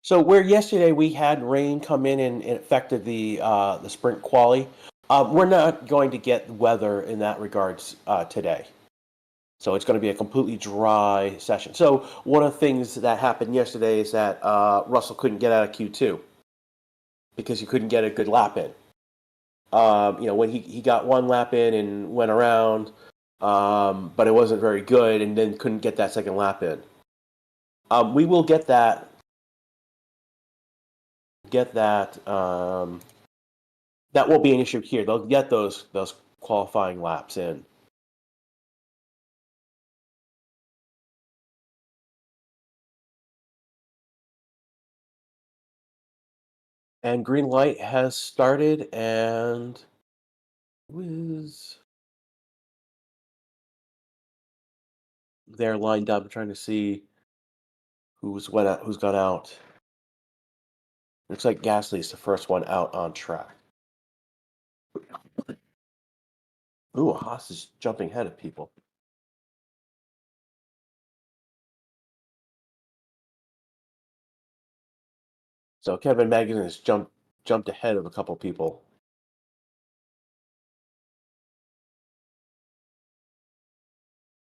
So where yesterday we had rain come in and it affected the sprint quali, we're not going to get weather in that regards today. So it's going to be a completely dry session. So one of the things that happened yesterday is that Russell couldn't get out of Q2 because he couldn't get a good lap in. When he got one lap in and went around, but it wasn't very good, and then couldn't get that second lap in. We will get that. That won't be an issue here. They'll get those qualifying laps in. And green light has started, and they're lined up. I'm trying to see who's gone out. Looks like Gasly's the first one out on track. Ooh, Haas is jumping ahead of people. So Kevin Magnussen has jumped ahead of a couple people.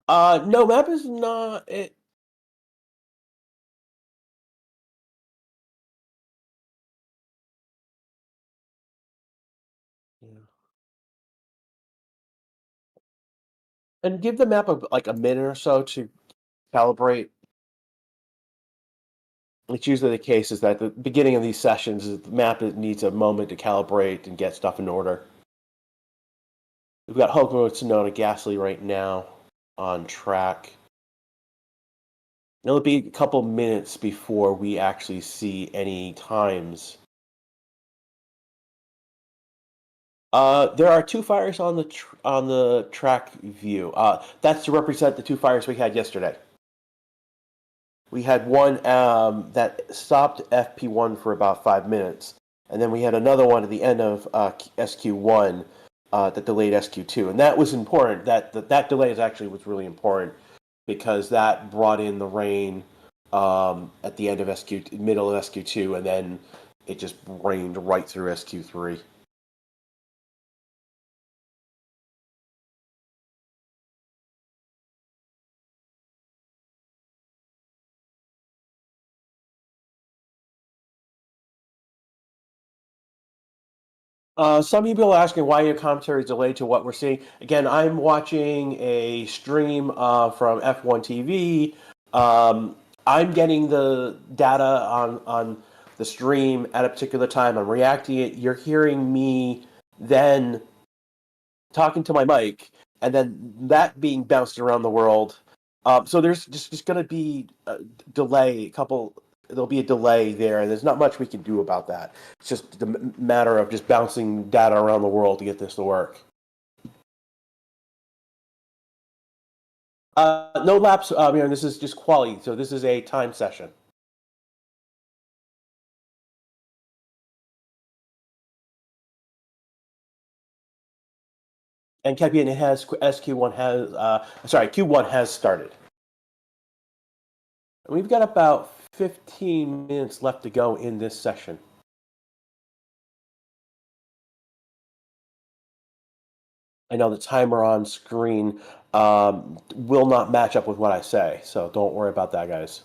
No, map is not it. Yeah. And give the map like a minute or so to calibrate. It's usually the case is that at the beginning of these sessions, the map needs a moment to calibrate and get stuff in order. We've got Hulkenberg, Tsunoda, Gasly right now on track. It'll be a couple minutes before we actually see any times. There are two fires on the track view. That's to represent the two fires we had yesterday. We had one that stopped FP1 for about 5 minutes, and then we had another one at the end of SQ1 that delayed SQ2, and that was important. That delay was really important because that brought in the rain at the end of middle of SQ2, and then it just rained right through SQ3. Some people are asking why your commentary is delayed to what we're seeing. Again, I'm watching a stream from F1 TV. I'm getting the data on the stream at a particular time. I'm reacting it. You're hearing me then talking to my mic, and then that being bounced around the world. So there's just going to be a delay. There'll be a delay there, and there's not much we can do about that. It's just a matter of just bouncing data around the world to get this to work. No laps. This is just quality, so this is a time session. And Kepian has SQ1 has Q1 has started. We've got about 15 minutes left to go in this session. I know the timer on screen will not match up with what I say, so don't worry about that, guys.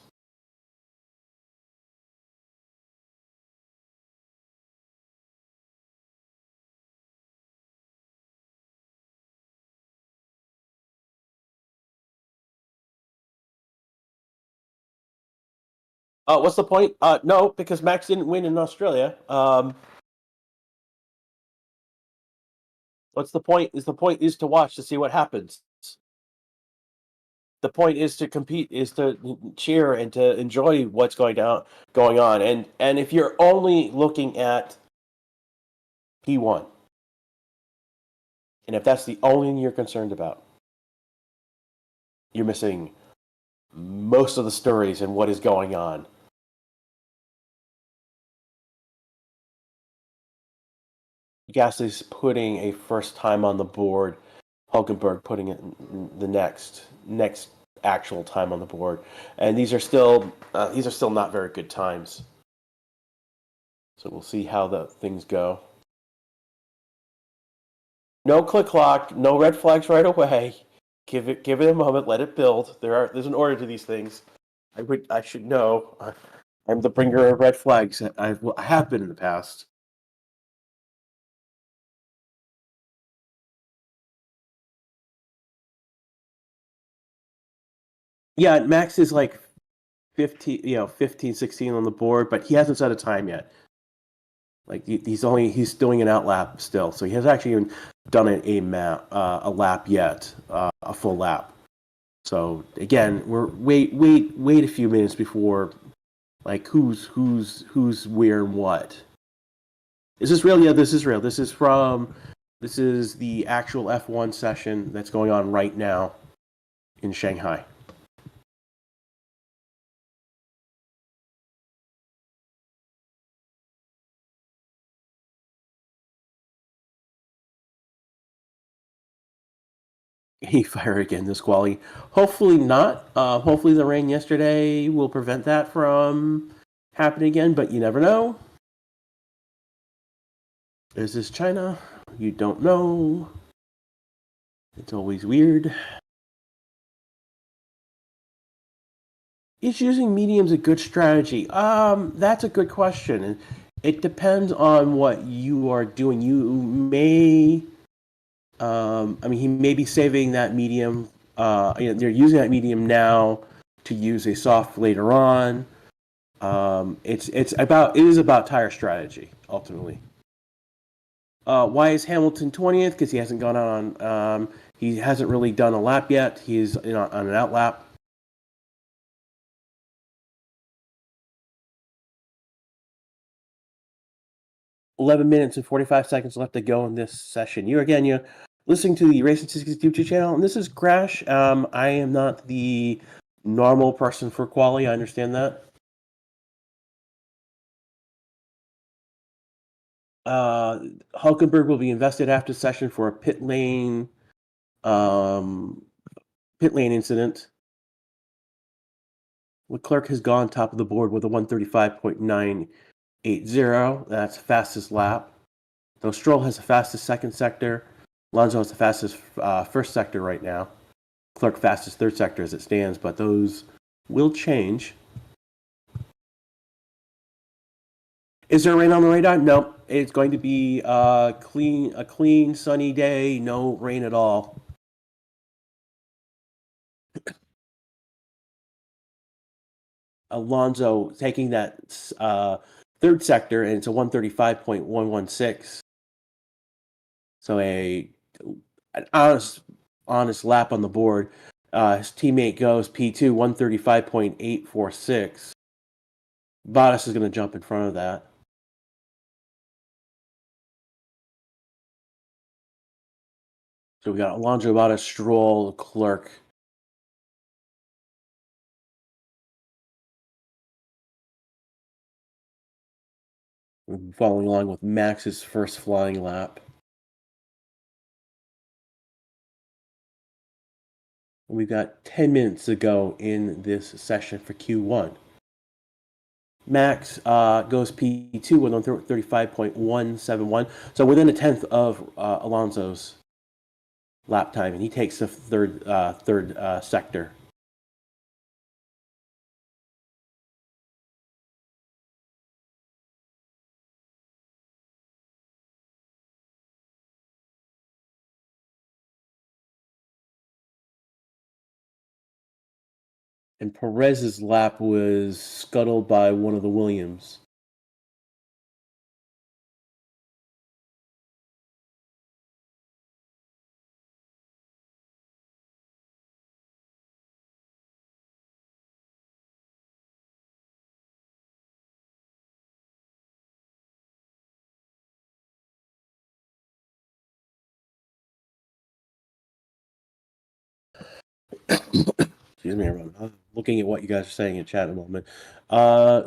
What's the point? No, because Max didn't win in Australia. What's the point? The point is to watch to see what happens. The point is to compete, is to cheer and to enjoy what's going on. And if you're only looking at P1, and if that's the only thing you're concerned about, you're missing most of the stories and what is going on. Gasly's putting a first time on the board. Hulkenberg putting it the next actual time on the board, and these are still not very good times. So we'll see how the things go. No click clock, no red flags right away. Give it a moment, let it build. There's an order to these things. I should know. I'm the bringer of red flags. I have been in the past. Yeah, Max is like 15, 16 on the board, but he hasn't set a time yet. Like he's doing an out lap still, so he hasn't actually even done a lap yet, a full lap. So again, we're wait a few minutes before, like who's where and what. Is this real? Yeah, this is real. This is the actual F1 session that's going on right now in Shanghai. He fired again this quali. Hopefully not. Hopefully the rain yesterday will prevent that from happening again, but you never know. Is this China? You don't know. It's always weird. Is using mediums a good strategy? That's a good question. It depends on what you are doing. You may, I mean, he may be saving that medium. They're using that medium now to use a soft later on. It is about tire strategy ultimately. Why is Hamilton 20th? Because he hasn't gone out on. He hasn't really done a lap yet. He's on an out lap. 11 minutes and 45 seconds left to go in this session. You're listening to the Racing Statistics YouTube channel, and this is Crash. I am not the normal person for quali. I understand that. Hulkenberg will be invested after session for a pit lane incident. Leclerc has gone top of the board with a 135.980. That's fastest lap. Though Stroll has the fastest second sector, Alonso has the fastest first sector right now. Leclerc fastest third sector as it stands, but those will change. Is there rain on the radar? No. It's going to be a clean, sunny day. No rain at all. Alonso taking that third sector, and it's a 135.116. So an honest lap on the board. His teammate goes P2, 135.846. Bottas is going to jump in front of that. So we got Alonso, Bottas, Stroll, Leclerc. Following along with Max's first flying lap. We've got 10 minutes to go in this session for Q1. Max goes P2 with 135.171, so within a tenth of Alonso's lap time, and he takes the third sector. And Perez's lap was scuttled by one of the Williams. Excuse me, everyone. I'm looking at what you guys are saying in chat in a moment.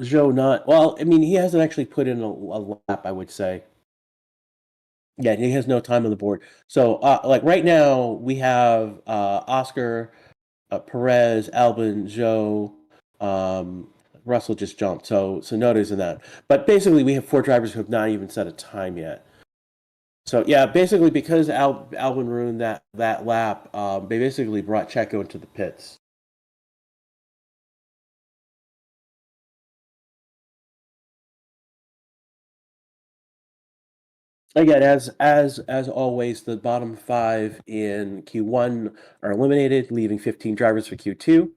Joe, not well. I mean, he hasn't actually put in a lap. I would say. Yeah, he has no time on the board. So, like right now, we have Oscar, Perez, Albon, Joe, Russell just jumped, so Noda's in that. But basically, we have 4 drivers who have not even set a time yet. So yeah, basically because Albon ruined that lap, they basically brought Checo into the pits. Again, as always, the bottom 5 in Q1 are eliminated, leaving 15 drivers for Q2.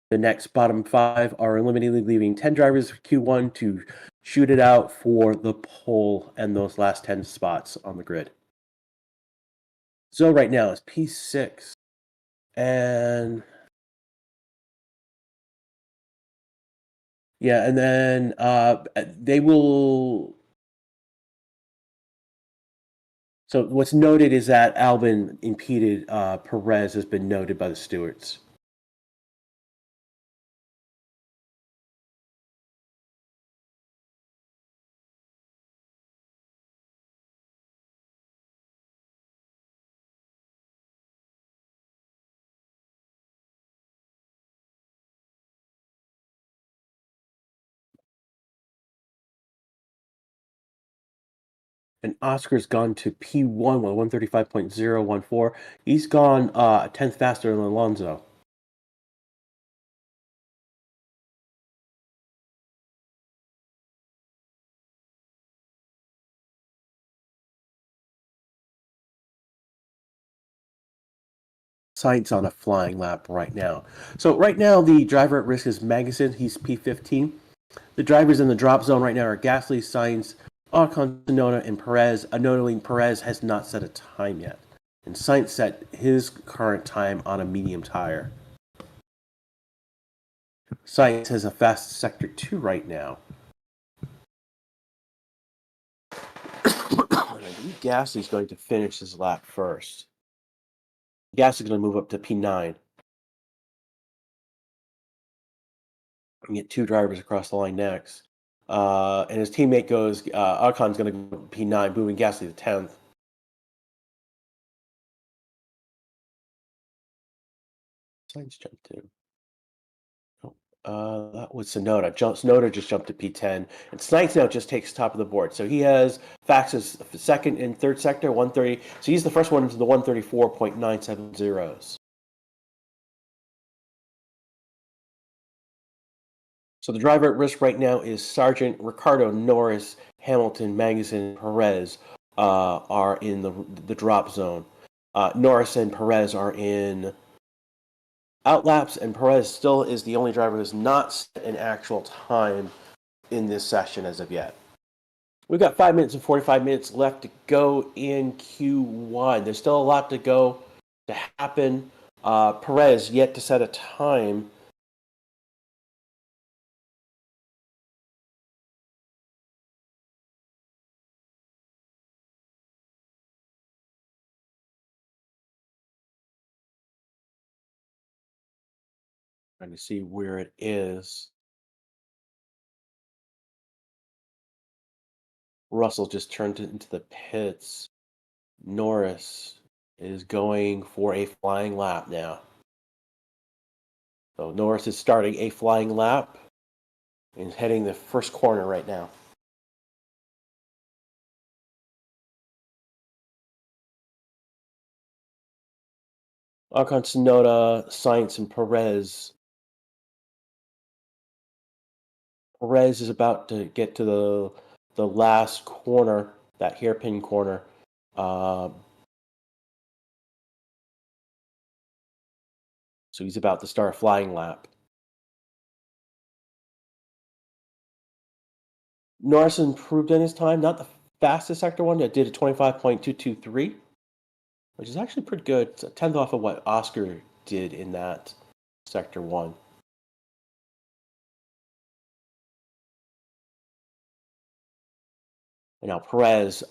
The next bottom 5 are eliminated, leaving 10 drivers for Q1 to shoot it out for the pole and those last 10 spots on the grid. So right now it's P6, and yeah, and then they will. So what's noted is that Albon impeded Perez has been noted by the stewards. And Oscar's gone to P1 with 135.014. He's gone a tenth faster than Alonso. Sainz on a flying lap right now. So right now the driver at risk is Magnussen. He's P15. The drivers in the drop zone right now are Gasly, Sainz, Ocon, Tsunoda, and Perez. Notably, Perez has not set a time yet. And Sainz set his current time on a medium tire. Sainz has a fast sector 2 right now. I believe Gasly's going to finish his lap first. Gasly's going to move up to P9. And get 2 drivers across the line next. And his teammate goes, Ocon's going to go P9, moving Gasly to 10th. Sainz jumped to. That was Tsunoda. Tsunoda just jumped to P10, and Sainz now just takes top of the board. So he has Fax's second and third sector, 130. So he's the first one into the 134.970s. So the driver at risk right now is Sargent, Ricciardo, Norris, Hamilton, Magnussen, Perez are in the drop zone. Norris and Perez are in outlaps, and Perez still is the only driver who has not set an actual time in this session as of yet. We've got 5 minutes and 45 minutes left to go in Q1. There's still a lot to go to happen. Perez yet to set a time. Trying to see where it is. Russell just turned into the pits. Norris is going for a flying lap now. So Norris is starting a flying lap and heading the first corner right now. Ocon, Tsunoda, Sainz, and Perez. Perez is about to get to the last corner, that hairpin corner. So he's about to start a flying lap. Norris improved in his time, not the fastest sector one. That did a 25.223, which is actually pretty good. It's a tenth off of what Oscar did in that sector 1. And now Perez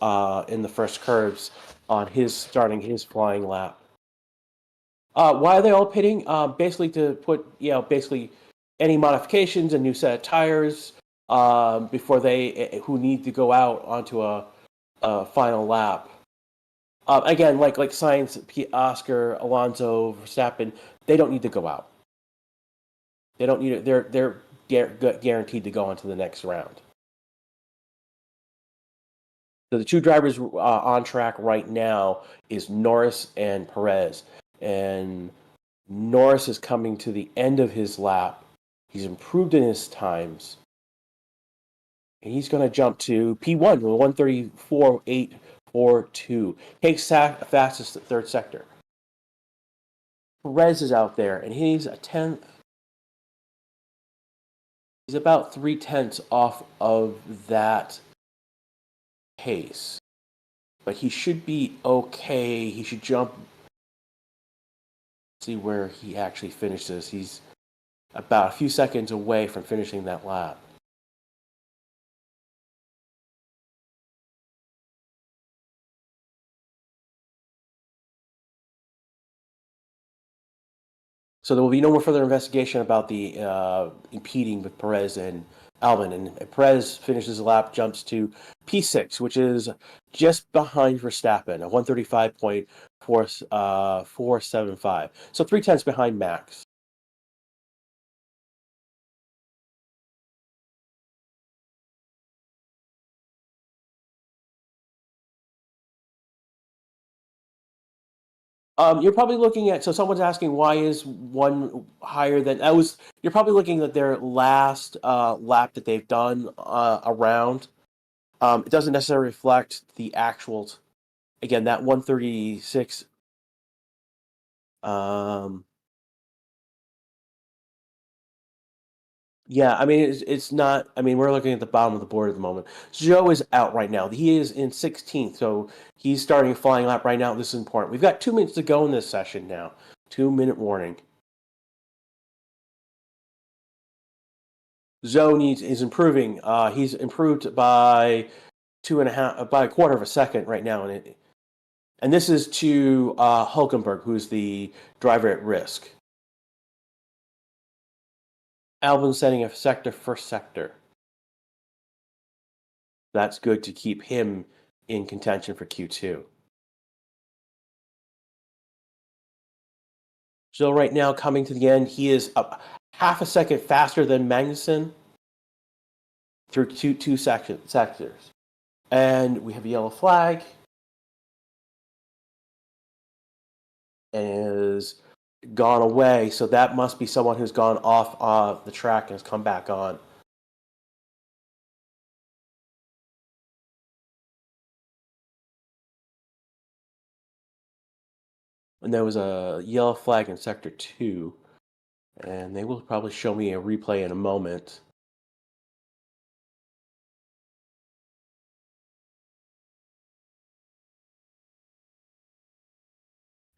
in the first curves on starting his flying lap. Why are they all pitting? Basically to put, basically any modifications, a new set of tires before who need to go out onto a final lap. Again, like Sainz, Oscar, Alonso, Verstappen, they don't need to go out. They don't need it. They're guaranteed to go on to the next round. So the two drivers on track right now is Norris and Perez. And Norris is coming to the end of his lap. He's improved in his times. And he's going to jump to P1 with 1:34.842. Takes fastest at third sector. Perez is out there, and he's a tenth. He's about 3/10 off of that pace. But he should be okay. He should jump. See where he actually finishes. He's about a few seconds away from finishing that lap. So there will be no more further investigation about the impeding with Perez and Albon. And Perez finishes the lap, jumps to P6, which is just behind Verstappen, at 1:35.475. So 3/10 behind Max. You're probably looking at, so someone's asking why is one higher than that was. You're probably looking at their last lap that they've done around. It doesn't necessarily reflect the actual. Again, that 1:36. Yeah, I mean it's not. I mean we're looking at the bottom of the board at the moment. Joe is out right now. He is in 16th, so he's starting a flying lap right now. This is important. We've got 2 minutes to go in this session now. 2-minute warning. Zoe is improving. He's improved by by a quarter of a second right now, and this is to Hulkenberg, who's the driver at risk. Albon setting a first sector. That's good to keep him in contention for Q2. So right now, coming to the end, he is up half a second faster than Magnussen through two sectors. And we have a yellow flag. And is gone away, so that must be someone who's gone off the track and has come back on. And there was a yellow flag in Sector 2, and they will probably show me a replay in a moment.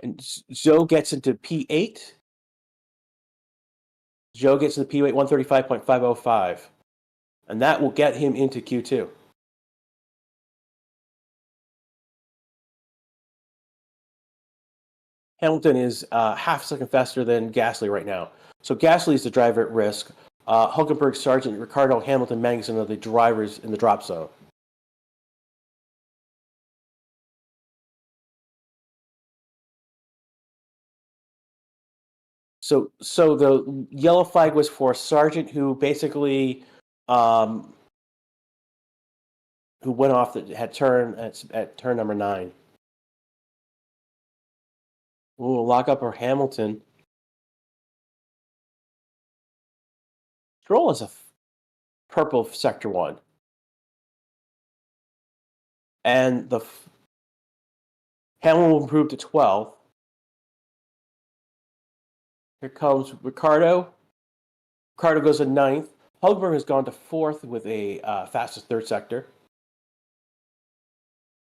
And Zhou gets into P8. Zhou gets into P8, 1:35.505. And that will get him into Q2. Hamilton is half a second faster than Gasly right now. So Gasly is the driver at risk. Hulkenberg, Sargent, Ricciardo, Hamilton, Magnussen are the drivers in the drop zone. So the yellow flag was for Sargent, who basically who went off had turn at turn number 9. We'll lock up our Hamilton. Stroll is a purple sector 1. And the Hamilton will improve to 12th. Here comes Ricciardo. Ricciardo goes to 9th. Hulkenberg has gone to 4th with a fastest third sector.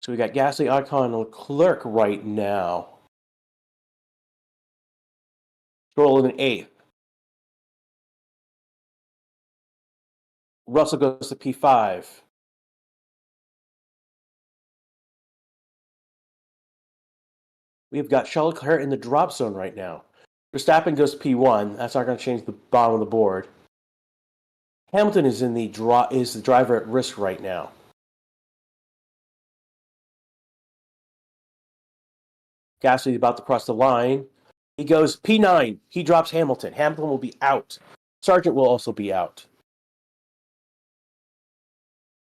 So we got Gasly, Ocon, and Leclerc right now. Stroll in 8th. Russell goes to P5. We've got Charles Leclerc in the drop zone right now. Verstappen goes to P1. That's not going to change the bottom of the board. Hamilton is in the driver at risk right now. Gasly is about to cross the line. He goes P9. He drops Hamilton. Hamilton will be out. Sargent will also be out.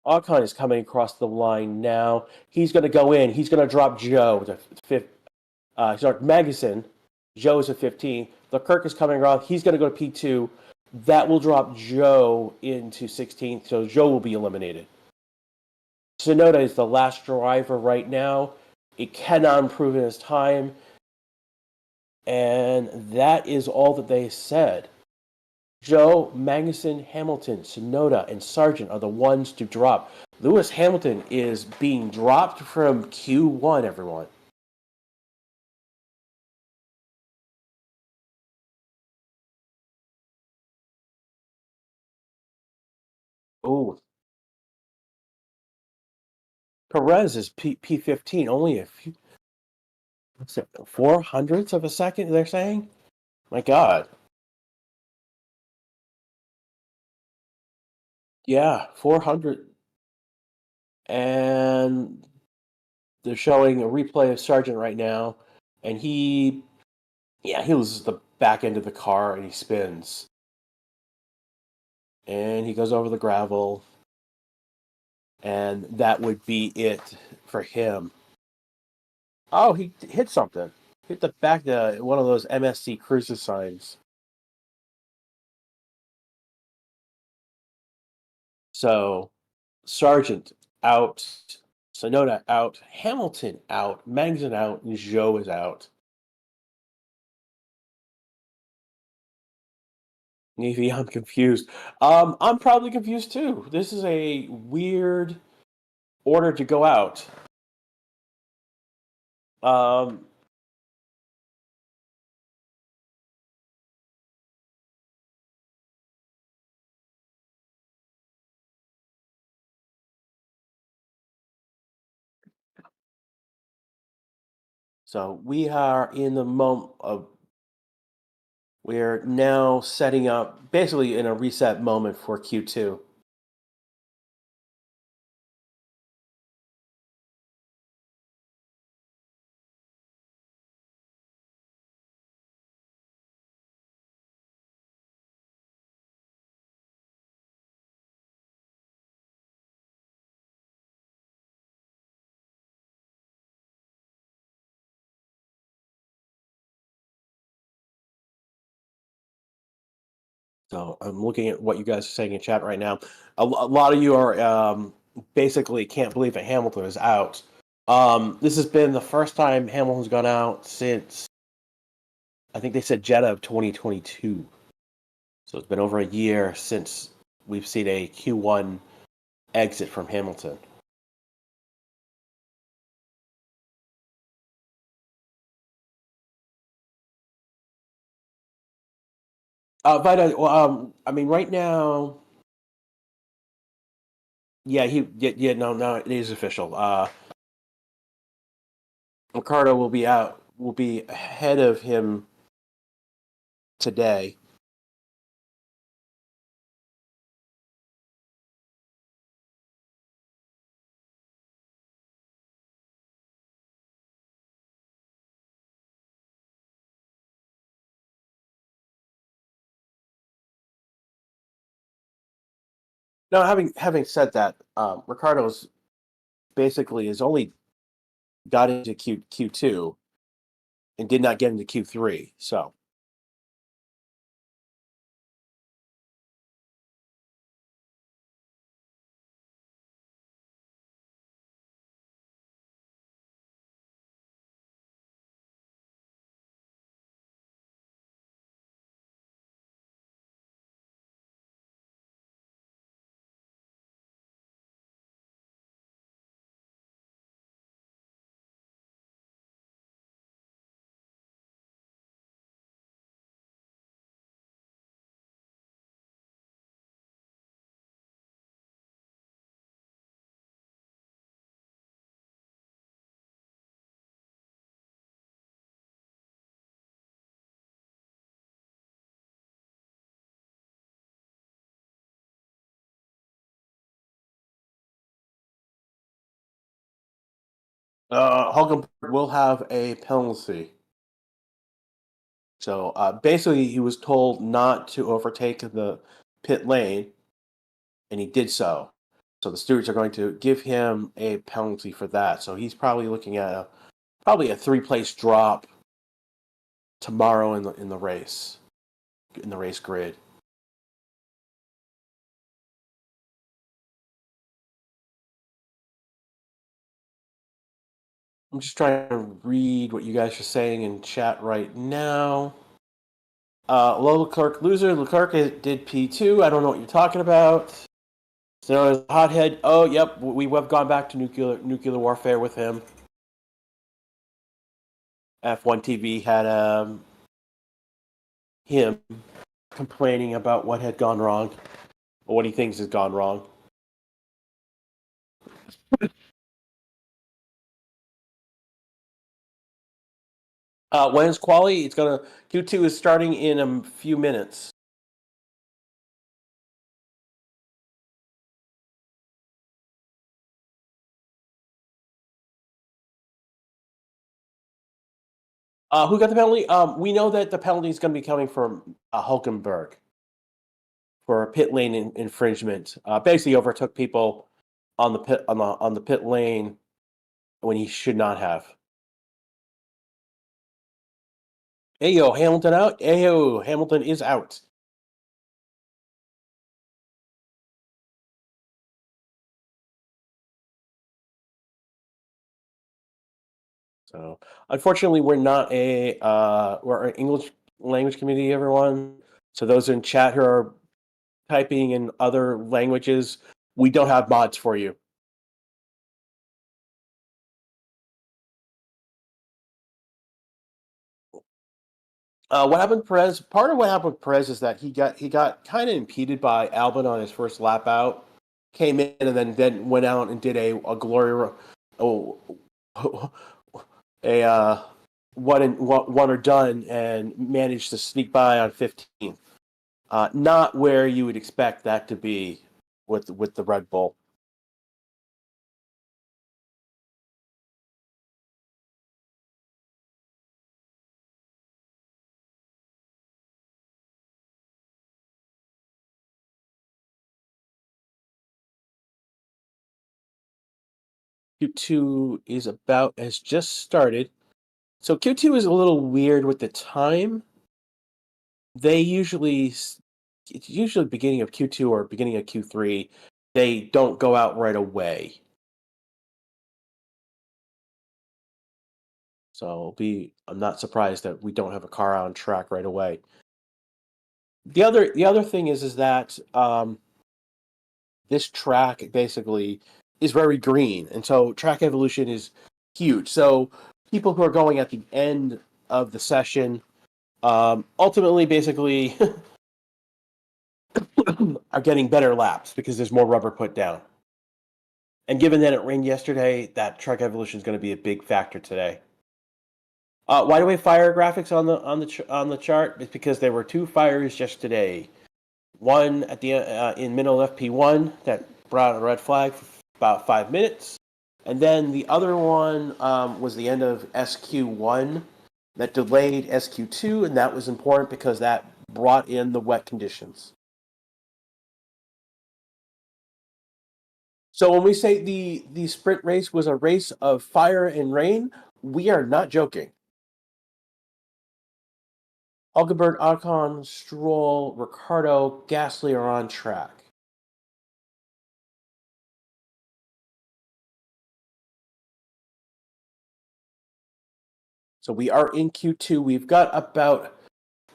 Ocon is coming across the line now. He's going to go in. He's going to drop Joe to fifth. Sorry, Magnussen. Joe is at 15. Leclerc is coming around. He's going to go to P2. That will drop Joe into 16th, so Joe will be eliminated. Tsunoda is the last driver right now. It cannot improve in his time. And that is all that they said. Joe, Magnussen, Hamilton, Tsunoda, and Sargent are the ones to drop. Lewis Hamilton is being dropped from Q1, everyone. Oh, Perez is P15, only a few, what's it, 400ths of a second, they're saying? My God. Yeah, 400. And they're showing a replay of Sargent right now. And he loses the back end of the car and he spins. And he goes over the gravel. And that would be it for him. Oh, he hit something. Hit the back of one of those MSC cruiser signs. So, Sargent out, Sonoda out, Hamilton out, Magnussen out, and Zhou is out. Maybe I'm confused. I'm probably confused too. This is a weird order to go out. Um, so we are in the moment of we're now setting up basically in a reset moment for Q2. So I'm looking at what you guys are saying in chat right now. A lot of you are basically can't believe that Hamilton is out. This has been the first time Hamilton's gone out since I think they said Jeddah of 2022. So it's been over a year since we've seen a Q1 exit from Hamilton. Vida, I mean, right now, yeah, no, it is official. Ricardo will be out, will be ahead of him today. Now, having said that, Ricardo's basically has only got into Q2 and did not get into Q3. So Hulkenberg will have a penalty. So basically, he was told not to overtake the pit lane, and he did so. So the stewards are going to give him a penalty for that. So he's probably looking at probably a 3-place drop tomorrow in the race grid. I'm just trying to read what you guys are saying in chat right now. Low Leclerc loser. Leclerc did P2. I don't know what you're talking about. So as a hothead. Oh, yep. We have gone back to nuclear warfare with him. F1 TV had him complaining about what had gone wrong, or what he thinks has gone wrong. When is quali? It's gonna Q2 is starting in a few minutes. Who got the penalty? We know that the penalty is going to be coming from Hulkenberg for a pit lane infringement. Basically, overtook people on the pit lane when he should not have. Ayo, Hamilton out. Ayo, Hamilton is out. So, unfortunately, we're an English language community, everyone. So those in chat who are typing in other languages, we don't have mods for you. What happened, Perez? Part of what happened with Perez is that he got kind of impeded by Albon on his first lap out. Came in and then went out and did a glory, oh, a one or done, and managed to sneak by on 15th. Not where you would expect that to be with the Red Bull. Q2 is has just started. So Q2 is a little weird with the time. They usually it's usually beginning of Q2 or beginning of Q3. They don't go out right away. So I'm not surprised that we don't have a car on track right away. The other thing is that this track basically is very green, and so track evolution is huge. So people who are going at the end of the session ultimately basically are getting better laps because there's more rubber put down. And given that it rained yesterday, that track evolution is going to be a big factor today. Why do we fire graphics on the chart? It's because there were two fires just today. One at the in middle FP1 that brought a red flag for about 5 minutes, and then the other one was the end of SQ1 that delayed SQ2, and that was important because that brought in the wet conditions. So when we say the sprint race was a race of fire and rain, we are not joking. Hulkenberg, Ocon, Stroll, Ricciardo, Gasly are on track. So we are in Q2. We've got about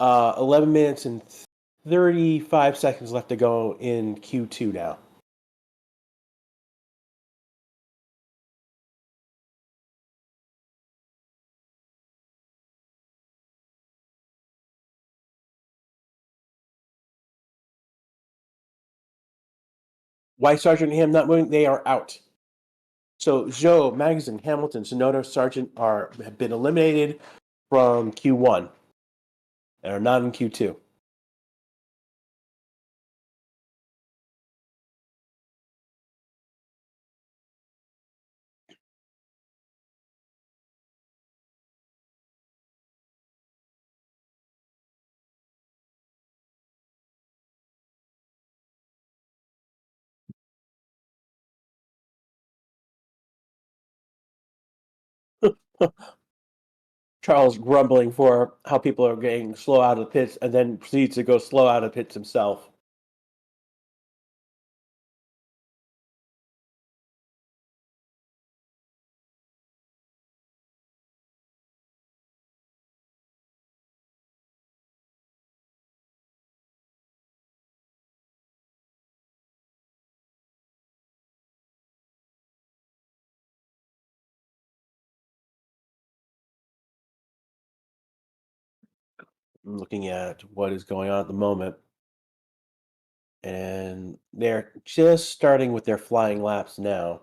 11 minutes and 35 seconds left to go in Q2 now. Why Sergeant Ham not moving? They are out. So Zhou, Magazine, Hamilton, Sonoda, Sargent have been eliminated from Q1 and are not in Q2. Charles grumbling for how people are getting slow out of the pits and then proceeds to go slow out of the pits himself. I'm looking at what is going on at the moment, and they're just starting with their flying laps now.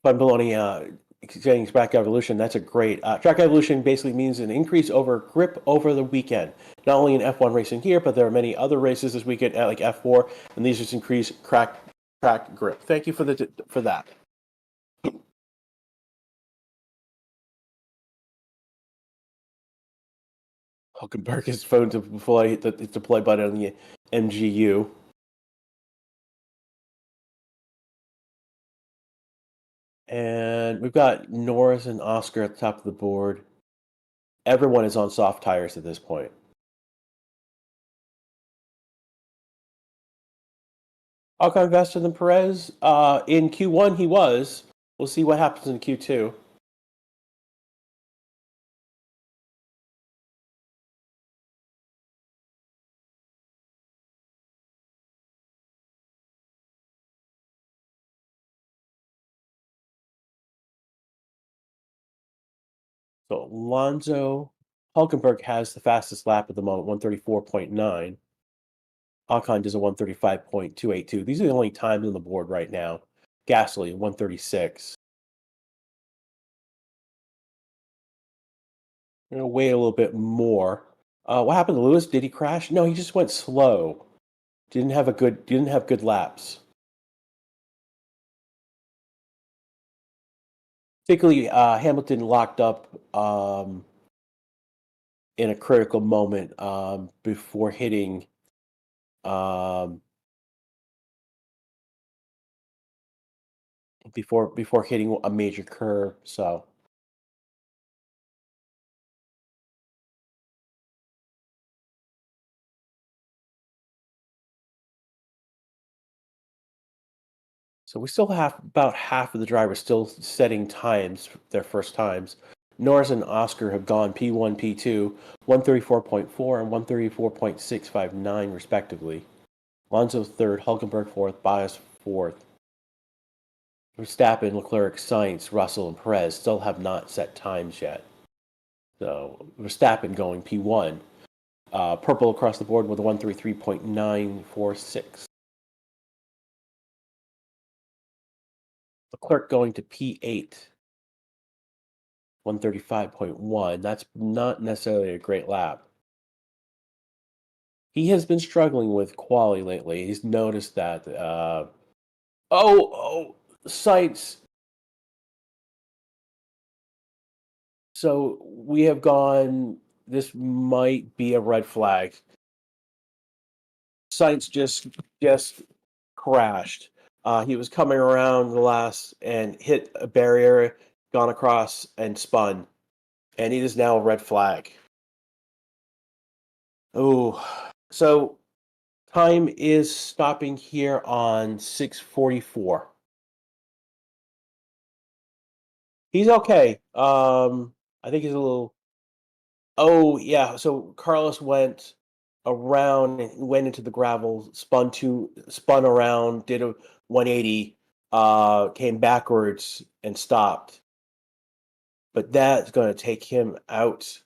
Fun baloney, getting track evolution. That's a great track evolution. Basically means an increase over grip over the weekend. Not only in F1 racing here, but there are many other races this weekend, like F4, and these just increase track grip. Thank you for that. Hulkenberg's phone to deploy the deploy button on the MGU. And we've got Norris and Oscar at the top of the board. Everyone is on soft tires at this point. Ocon faster than Perez? In Q1, he was. We'll see what happens in Q2. So Alonso Hulkenberg has the fastest lap at the moment, 134.9. Ocon does a 135.282. These are the only times on the board right now. Gasly, 136. I'm gonna wait a little bit more. What happened to Lewis? Did he crash? No, he just went slow. Didn't have good laps. Particularly Hamilton locked up in a critical moment before hitting um, before hitting a major curve. So we still have about half of the drivers still setting times, their first times. Norris and Oscar have gone P1, P2, 134.4 and 134.659 respectively. Alonso third, Hulkenberg fourth, Bias fourth. Verstappen, Leclerc, Sainz, Russell, and Perez still have not set times yet. So Verstappen going P1. Purple across the board with a 133.946. Leclerc going to P8. 135.1. That's not necessarily a great lap. He has been struggling with quality lately. He's noticed that. Sights. So we have gone. This might be a red flag. Sainz just crashed. He was coming around the last and hit a barrier, gone across and spun, and it is now a red flag. Oh, so time is stopping here on 6:44. He's okay. I think he's a little. Oh yeah, so Carlos went around and went into the gravel, spun around, did a 180, came backwards and stopped. But that's going to take him out.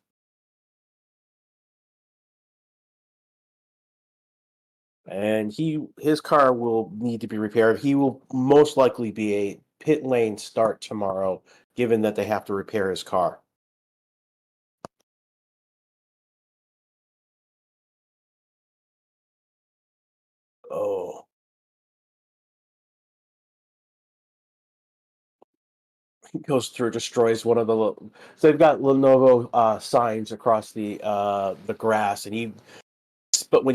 And his car will need to be repaired. He will most likely be a pit lane start tomorrow, given that they have to repair his car. Oh, goes through, destroys one of the. So they've got Lenovo signs across the grass, and he. But when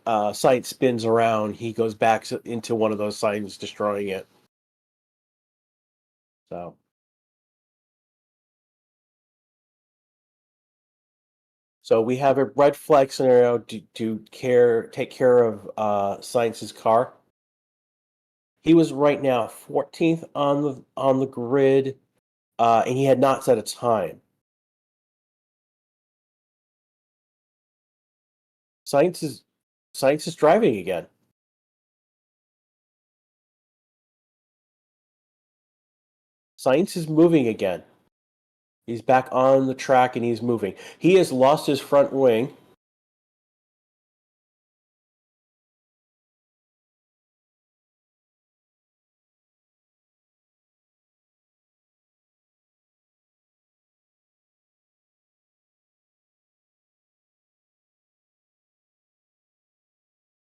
Sainz spins around, he goes back into one of those signs, destroying it. So. So we have a red flag scenario. Take care of Sainz's car? He was right now 14th on the grid, and he had not set a time. Sainz is driving again. Sainz is moving again. He's back on the track and he's moving. He has lost his front wing.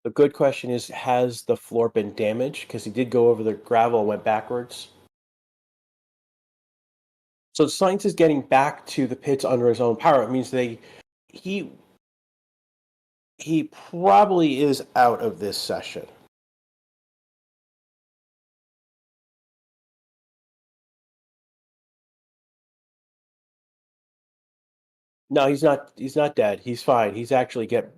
The good question is, has the floor been damaged? Because he did go over the gravel and went backwards. So Sainz is getting back to the pits under his own power. It means he probably is out of this session. No, he's not. He's not dead. He's fine. He's actually get.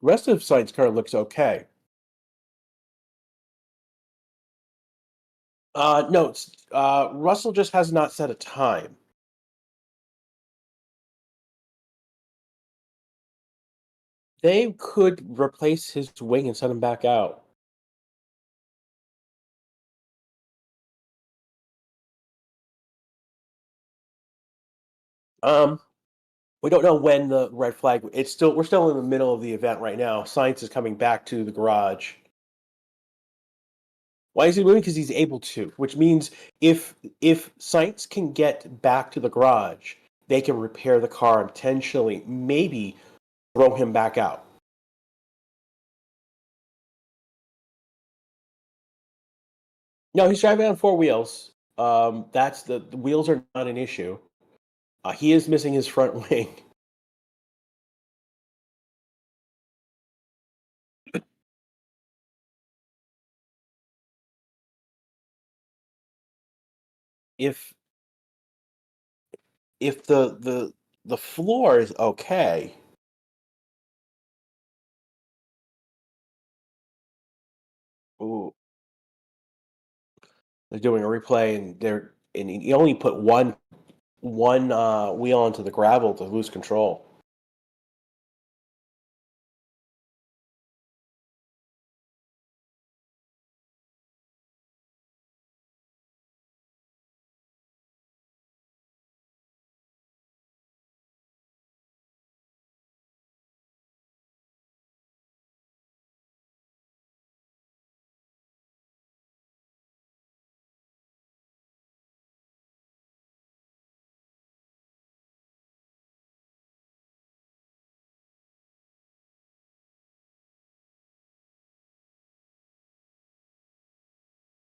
The rest of Sainz's car looks okay. No, Russell just has not set a time. They could replace his wing and send him back out. Um, we don't know when the red flag. We're still in the middle of the event right now. Sainz is coming back to the garage. Why is he moving? Because he's able to, which means if Sainz can get back to the garage, they can repair the car and potentially maybe throw him back out. No, he's driving on four wheels. That's the wheels are not an issue. He is missing his front wing. If if the floor is okay, ooh, they're doing a replay and he only put one wheel onto the gravel to lose control.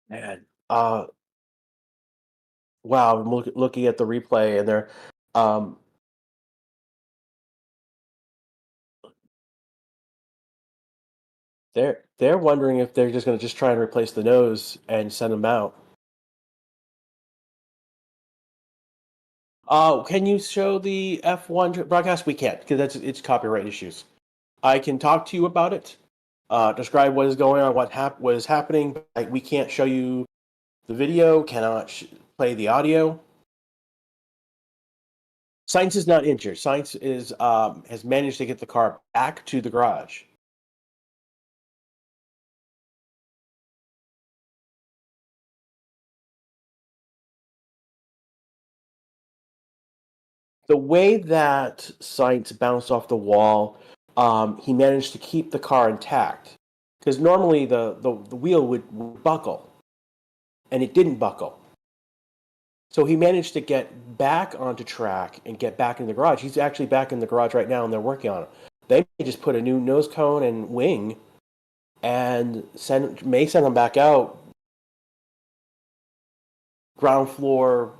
Man, wow! I'm looking at the replay, and um, they're wondering if they're just going to just try and replace the nose and send him out. Can you show the F1 broadcast? We can't because it's copyright issues. I can talk to you about it, describe what is going on, what is happening. But we can't show you the video. Cannot play the audio. Sainz is not injured. Sainz has managed to get the car back to the garage. The way that Sainz bounced off the wall, he managed to keep the car intact. Because normally the wheel would buckle, and it didn't buckle. So he managed to get back onto track and get back in the garage. He's actually back in the garage right now, and they're working on it. They may just put a new nose cone and wing and send them back out ground floor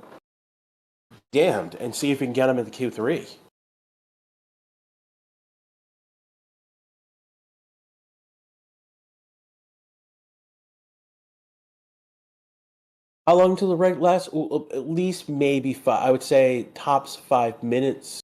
damned and see if we can get them in the Q3. How long till the reg last? Well, at least maybe five. I would say tops 5 minutes.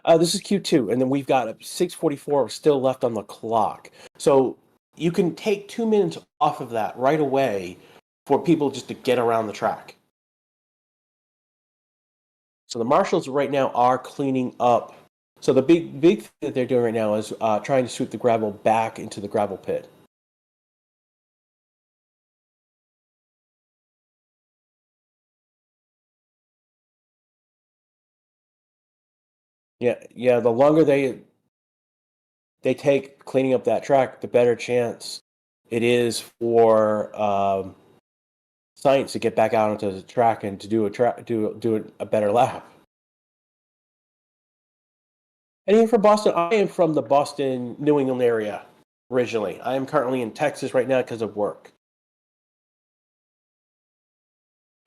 This is Q2, and then we've got 6:44 still left on the clock. So you can take 2 minutes off of that right away for people just to get around the track. So the marshals right now are cleaning up. So the big thing that they're doing right now is trying to sweep the gravel back into the gravel pit. Yeah. The longer they take cleaning up that track, the better chance it is for Sainz to get back out onto the track and to do a better lap. And even for Boston, I am from the Boston, New England area originally. I am currently in Texas right now because of work.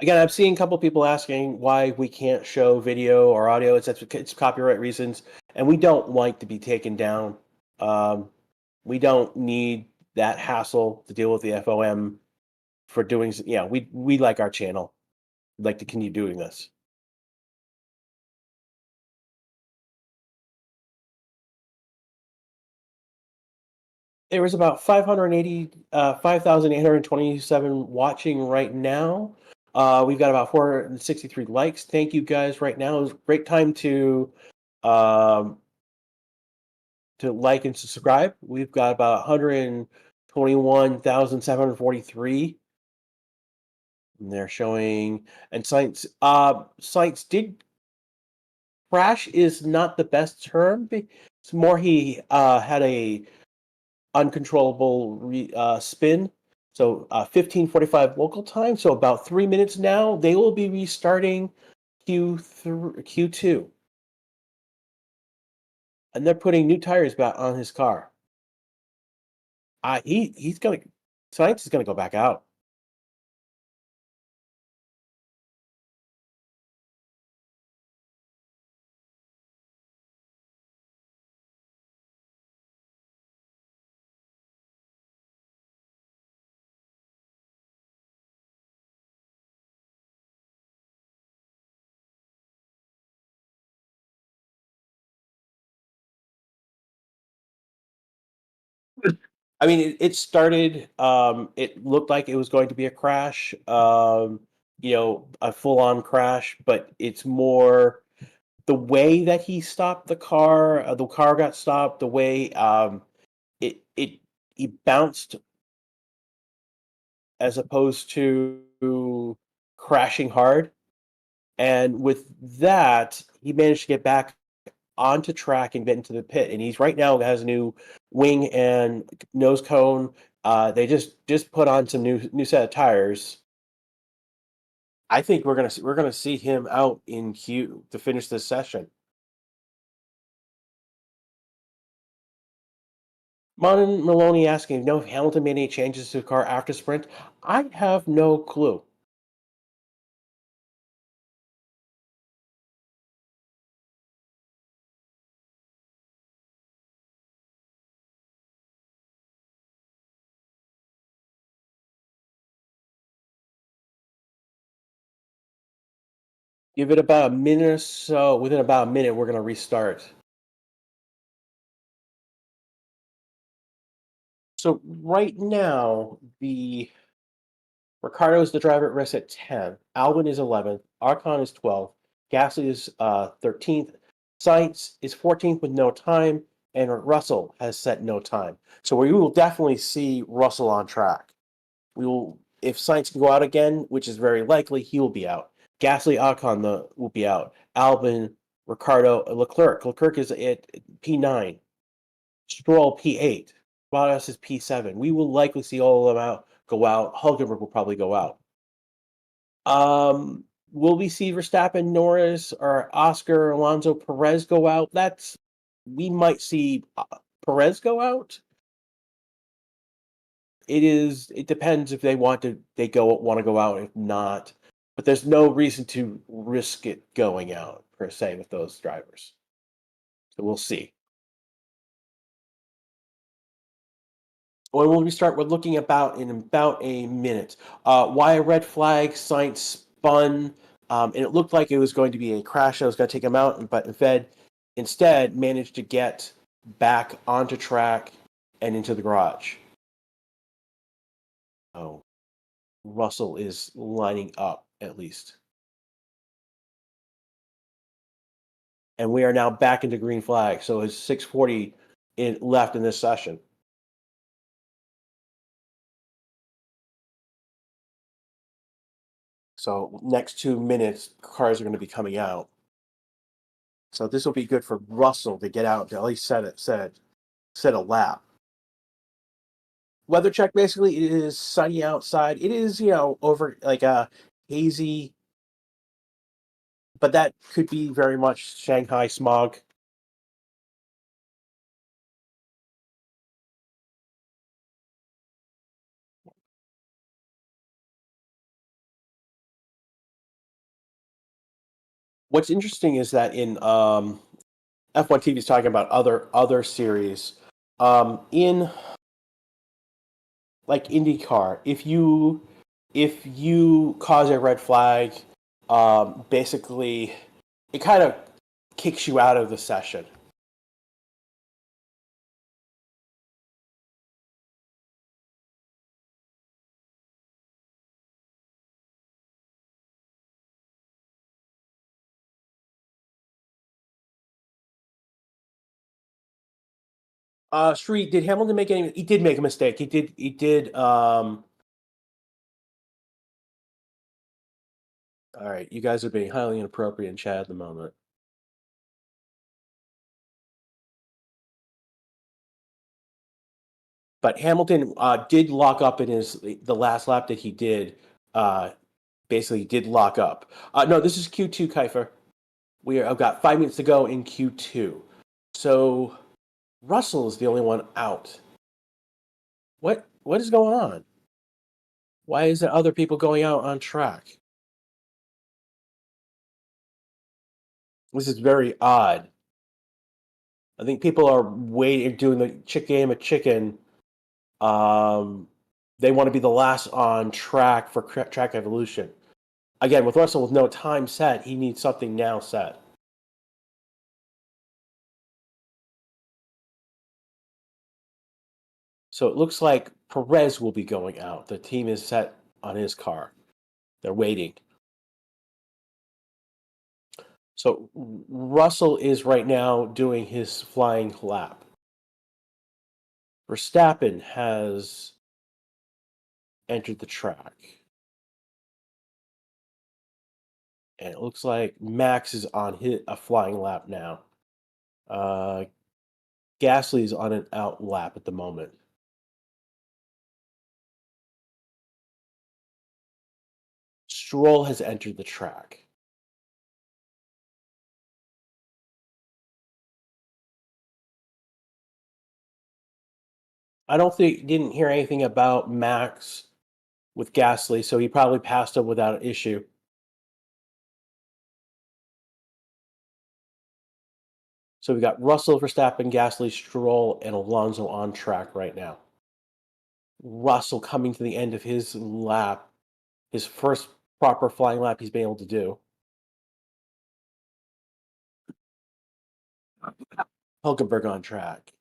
Again, I'm seeing a couple people asking why we can't show video or audio. It's copyright reasons, and we don't like to be taken down. Um, we don't need that hassle to deal with the FOM for doing. Yeah, we like our channel. We'd like to continue doing this. There was about 5,827 watching right now. We've got about 463 likes. Thank you guys right now. It's a great time um, to like and subscribe. We've got about 121,743. And they're showing and Science did crash is not the best term. It's more he had a uncontrollable spin. So 15:45 local time. So about 3 minutes now. They will be restarting Q2, and they're putting new tires back on his car. He's gonna Science is gonna go back out. I mean, it started. It looked like it was going to be a crash. A full-on crash, but it's more the way that he stopped the car. The car got stopped. The way it he bounced as opposed to crashing hard, and with that, he managed to get back onto track and get into the pit. And he's right now has a new wing and nose cone. They just put on some new set of tires. I think we're gonna see him out in Q to finish this session. Mon Maloney asking, "No, if Hamilton made any changes to the car after sprint?" I have no clue. Give it about a minute or so. Within about a minute, we're gonna restart. So right now, the Ricardo is the driver at rest at 10. Albon is 11th. Arcon is 12th. Gasly is 13th. Sainz is 14th with no time. And Russell has set no time. So we will definitely see Russell on track. We will, if Sainz can go out again, which is very likely, he will be out. Gasly, Ocon will be out. Albon, Ricardo, Leclerc. Leclerc is at P9. Stroll P8. Bottas is P7. We will likely see all of them go out. Hulkenberg will probably go out. Will we see Verstappen, Norris, or Oscar, Alonso, Perez go out? We might see Perez go out. It depends if they want to go out. If not, but there's no reason to risk it going out per se with those drivers. So we'll see. When will we start? We're looking in about a minute. Why a red flag? Sainz spun, and it looked like it was going to be a crash that was going to take him out, but instead managed to get back onto track and into the garage. Oh, Russell is lining up at least. And we are now back into green flag. So it's 6:40 left in this session. So next 2 minutes, cars are going to be coming out. So this will be good for Russell to get out to at least set a lap. Weather check, basically, it is sunny outside. It is, over like a hazy, but that could be very much Shanghai smog. What's interesting is that in F1 TV is talking about other series. In like IndyCar, if you cause a red flag, basically it kind of kicks you out of the session. Street, did Hamilton make any? He did make a mistake. He did. He did. All right, you guys are being highly inappropriate in chat at the moment. But Hamilton did lock up in the last lap that he did. Basically, did lock up. No, this is Q2, Kiefer. I've got 5 minutes to go in Q2. So Russell is the only one out. What is going on? Why is there other people going out on track? This is very odd. I think people are doing the game of chicken. They want to be the last on track for track evolution. Again, with Russell with no time set, he needs something now set. So it looks like Perez will be going out. The team is set on his car. They're waiting. So Russell is right now doing his flying lap. Verstappen has entered the track. And it looks like Max is on a flying lap now. Gasly is on an out lap at the moment. Stroll has entered the track. Didn't hear anything about Max with Gasly, so he probably passed him without an issue. So we got Russell, Verstappen, Gasly, Stroll, and Alonso on track right now. Russell coming to the end of his lap, his first proper flying lap he's been able to do. Hulkenberg on track.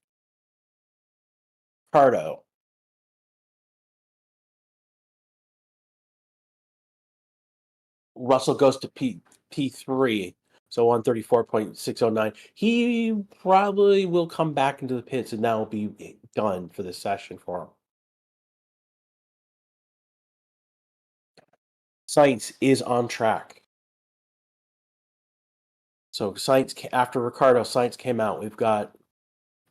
Cardo. Russell goes to P3, so 134.609. He probably will come back into the pits, and that will be done for this session for him. Sainz is on track. So Sainz, after Ricciardo, Sainz came out. We've got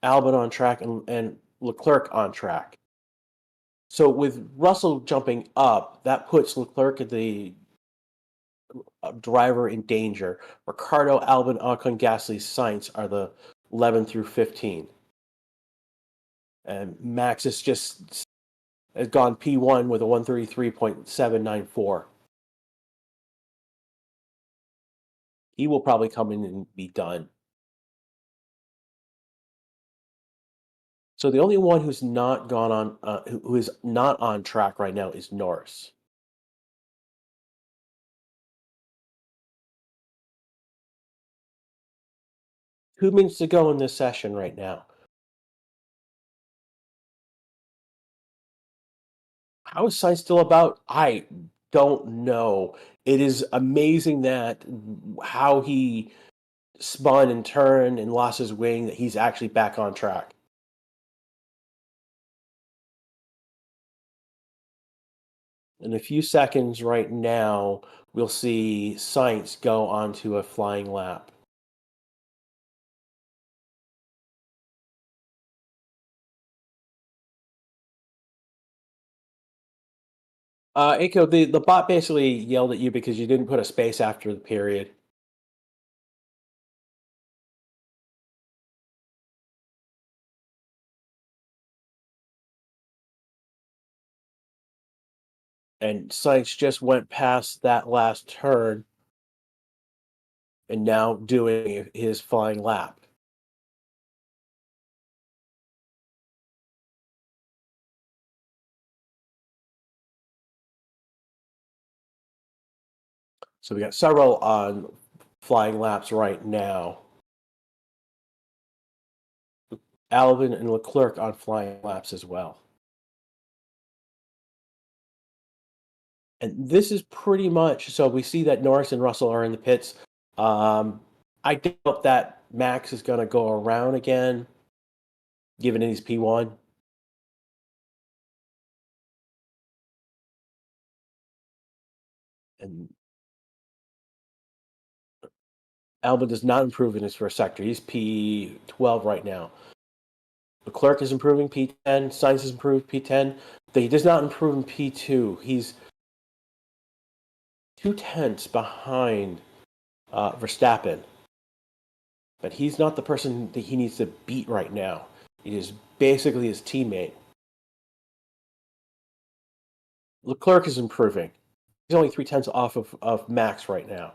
Albon on track and Leclerc on track. So with Russell jumping up, that puts Leclerc at the driver in danger. Ricardo, Albon, Ocon, Gasly, Sainz are the 11 through 15. And Max has gone P1 with a 133.794. He will probably come in and be done. So the only one who's not gone on, who is not on track right now is Norris. Who means to go in this session right now? How is Sainz still about? I don't know. It is amazing that how he spun and turned and lost his wing, that he's actually back on track. In a few seconds right now, we'll see Sainz go onto a flying lap. Aiko, the bot basically yelled at you because you didn't put a space after the period. And Sainz just went past that last turn and now doing his flying lap. So we got several on flying laps right now. Albon and Leclerc on flying laps as well. And this is pretty much, so we see that Norris and Russell are in the pits. I doubt that Max is going to go around again, given he's P1. And Albon does not improve in his first sector. He's P12 right now. Leclerc is improving P10. Sainz has improved P10. But he does not improve in P2. He's 2 tenths behind Verstappen. But he's not the person that he needs to beat right now. It is basically his teammate. Leclerc is improving. He's only 3 tenths off of Max right now.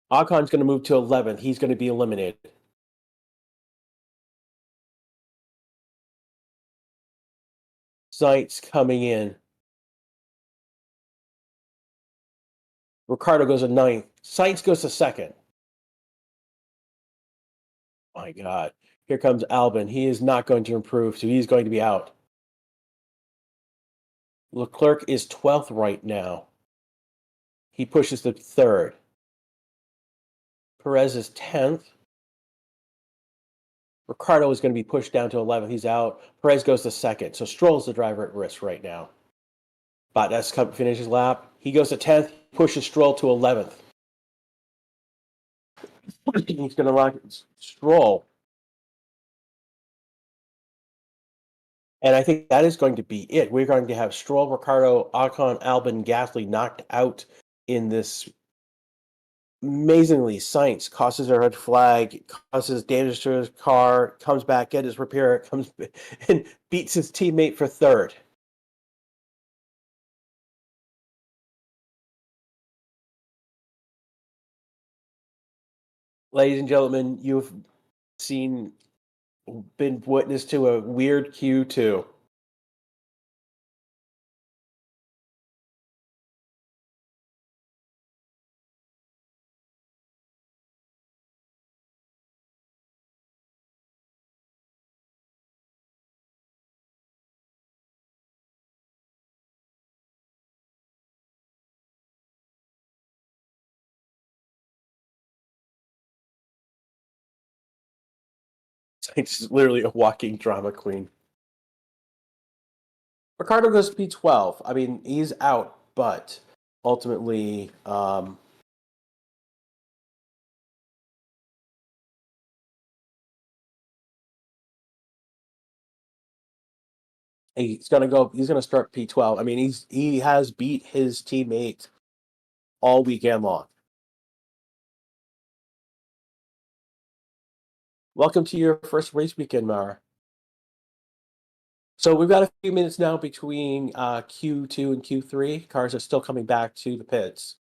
Ocon's going to move to 11th. He's going to be eliminated. Sainz coming in. Ricciardo goes to 9th. Sainz goes to 2nd. My God. Here comes Albon. He is not going to improve, so he's going to be out. Leclerc is 12th right now. He pushes to 3rd. Perez is 10th. Ricciardo is going to be pushed down to 11th. He's out. Perez goes to 2nd. So Stroll's the driver at risk right now. Bottas finishes lap. He goes to 10th. Pushes Stroll to 11th. He's going to lock Stroll. And I think that is going to be it. We're going to have Stroll, Ricciardo, Ocon, Albon, Gasly knocked out in this. Amazingly, Sainz causes a red flag, causes damage to his car, comes back, gets his repair, comes and beats his teammate for 3rd. Ladies and gentlemen, you've been witness to a weird Q2. Sainz is literally a walking drama queen. Ricardo goes to P12. I mean, he's out, but ultimately, He's gonna go. He's gonna start P12. I mean, he has beat his teammate all weekend long. Welcome to your first race weekend, Mara. So we've got a few minutes now between Q2 and Q3. Cars are still coming back to the pits.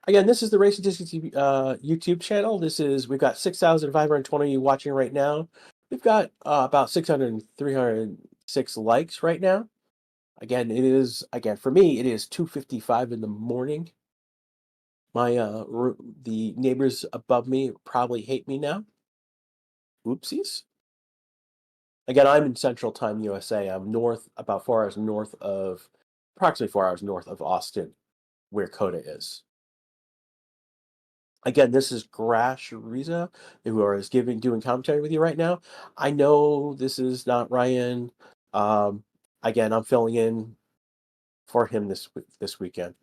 Again, this is the Racing Disc YouTube channel. We've got 6,520 watching right now. We've got about 306 likes right now. Again, for me, it is 2:55 in the morning. My the neighbors above me probably hate me now. Oopsies. Again, I'm in Central Time, USA. I'm about 4 hours approximately 4 hours north of Austin, where Coda is. Again, this is Grash Riza, who is doing commentary with you right now. I know this is not Ryan. Again, I'm filling in for him this weekend.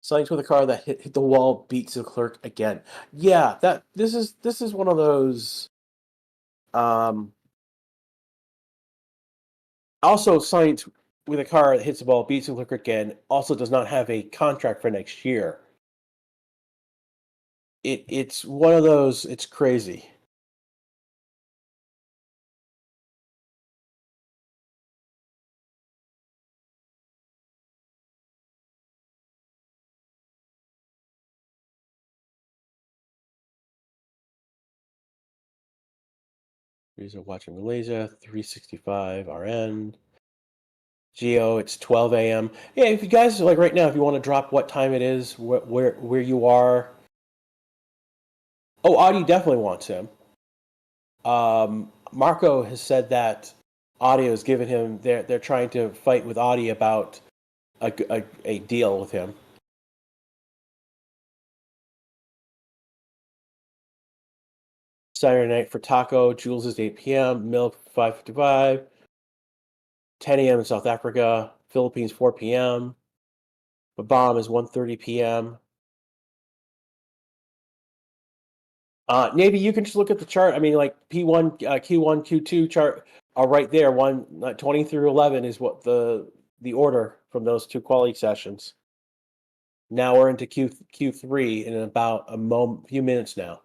Sainz with a car that hit the wall, beats the clerk again. Yeah, this is one of those. Also, Sainz with a car that hits the ball, beats the clerk again. Also, does not have a contract for next year. It's one of those. It's crazy. These are watching Malaysia 365 RN. Geo, it's 12 a.m. Yeah, if you guys like right now, if you want to drop what time it is, where you are. Oh, Audi definitely wants him. Marko has said that Audi has given him. They're trying to fight with Audi about a deal with him. Saturday night for Taco. Jules is 8 p.m. Milk 5:55. 10 a.m. in South Africa. Philippines 4 p.m. Babam is 1:30 p.m. Navy, you can just look at the chart. I mean, like P1, Q1, Q2 chart are right there. 20 through 11 is what the order from those two quality sessions. Now we're into Q3 in about few minutes now.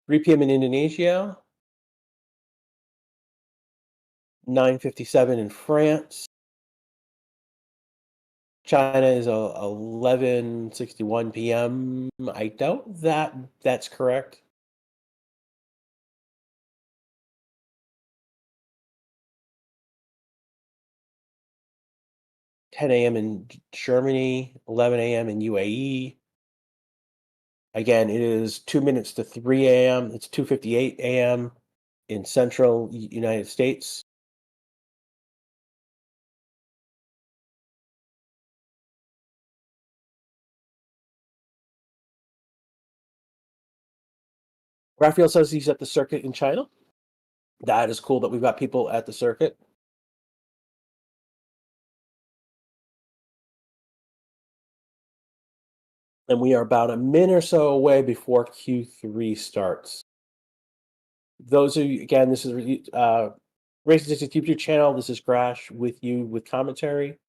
3 p.m. in Indonesia. 9:57 in France. China is 11:61 p.m. I doubt that's correct. 10 a.m. in Germany, 11 a.m. in UAE. Again, it is 2 minutes to 3 a.m. It's 2:58 a.m. in central United States. Raphael says he's at the circuit in China. That is cool that we've got people at the circuit. And we are about a minute or so away before Q3 starts. Those of you, again, this is Racing Distance YouTube channel. This is Grash with you with commentary.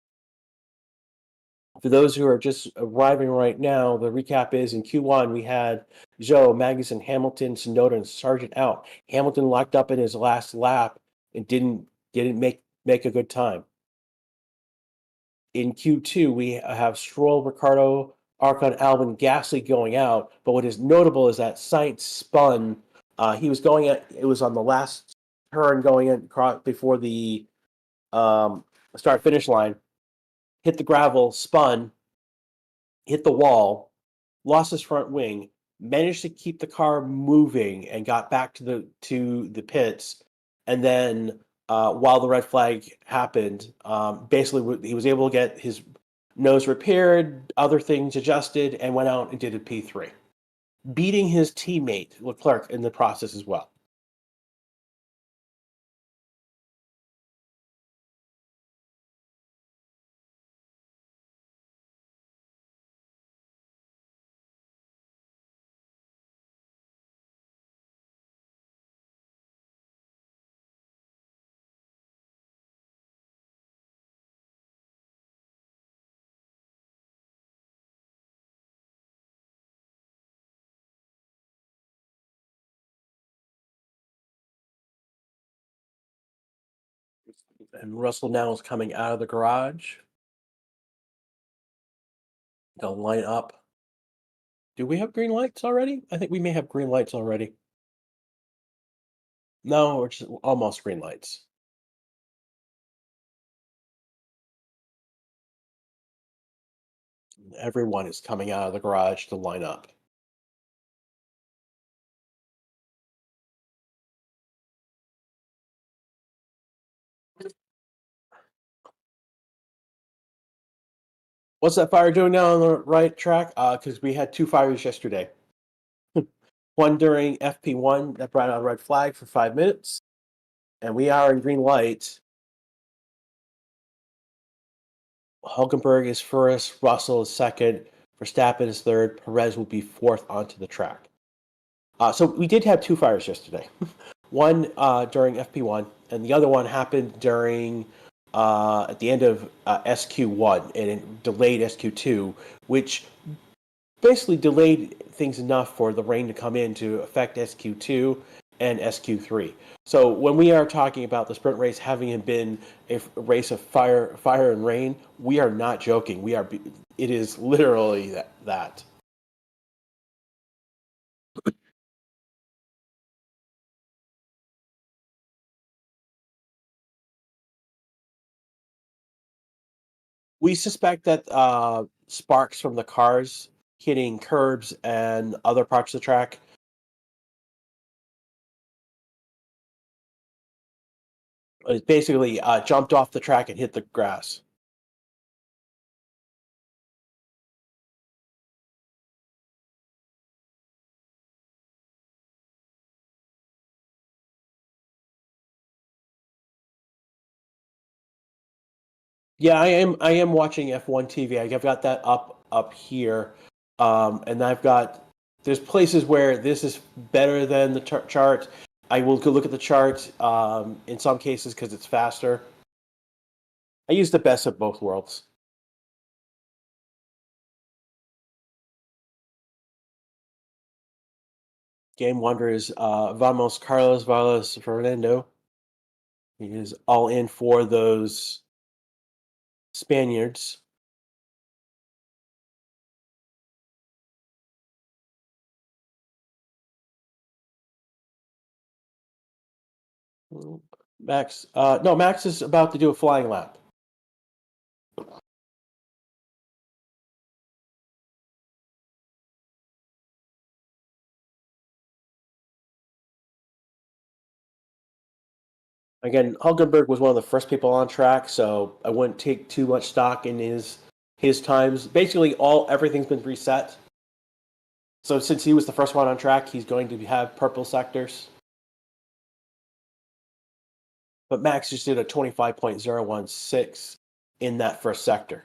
For those who are just arriving right now, the recap is in Q1 we had Zhou, Magnussen, Hamilton, Tsunoda, and Sargent out. Hamilton locked up in his last lap and didn't make a good time. In Q2 we have Stroll, Ricciardo, Ocon, Albon, Gasly going out. But what is notable is that Sainz spun. He was going at it was on the last turn going in before the start finish line. Hit the gravel, spun, hit the wall, lost his front wing, managed to keep the car moving, and got back to the pits. And then while the red flag happened, basically he was able to get his nose repaired, other things adjusted, and went out and did a P3, beating his teammate Leclerc in the process as well. And Russell now is coming out of the garage. They'll line up. Do we have green lights already? I think we may have green lights already. No, we're just almost green lights. Everyone is coming out of the garage to line up. What's that fire doing now on the right track? Because we had two fires yesterday. One during FP1 that brought out a red flag for 5 minutes, and we are in green light. Hulkenberg is first, Russell is second, Verstappen is third, Perez will be fourth onto the track. So we did have two fires yesterday. One during FP1, and the other one happened during at the end of SQ1, and it delayed SQ2, which basically delayed things enough for the rain to come in to affect SQ2 and SQ3. So when we are talking about the sprint race having been a race of fire and rain, we are not joking. It is literally that. We suspect that sparks from the cars hitting curbs and other parts of the track. It basically jumped off the track and hit the grass. Yeah, I am watching F1 TV. I've got that up here, and there's places where this is better than the chart. I will go look at the chart in some cases because it's faster. I use the best of both worlds. Game Wonder is Vamos Carlos Fernando. He is all in for those Spaniards. Max, no, Max is about to do a flying lap. Again, Hulkenberg was one of the first people on track, so I wouldn't take too much stock in his times. Basically, everything's been reset. So since he was the first one on track, he's going to have purple sectors. But Max just did a 25.016 in that first sector.